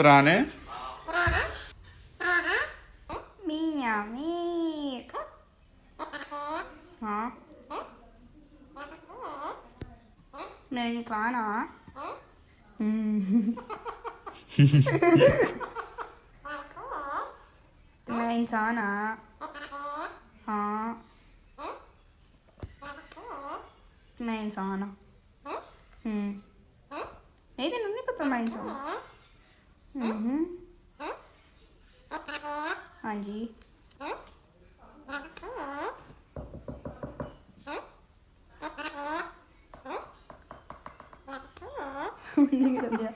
ਪੁਰਾਣੇ ਮੀਆਂ ਮੀ ਹਾਂ ਮੈਂ ਇਨਸਾਨ ਹਾਂ ਮੈਂ ਇਨਸਾਨ ਹਾਂ ਹਾਂ ਮੈਂ ਇਨਸਾਨ ਹਾਂ ਨਹੀਂ ਤੈਨੂੰ ਨਹੀਂ ਪਤਾ ਮੈਂ ਇਨਸਾਨ ਹਾਂਜੀ ਨਹੀਂ ਕਰਦਿਆ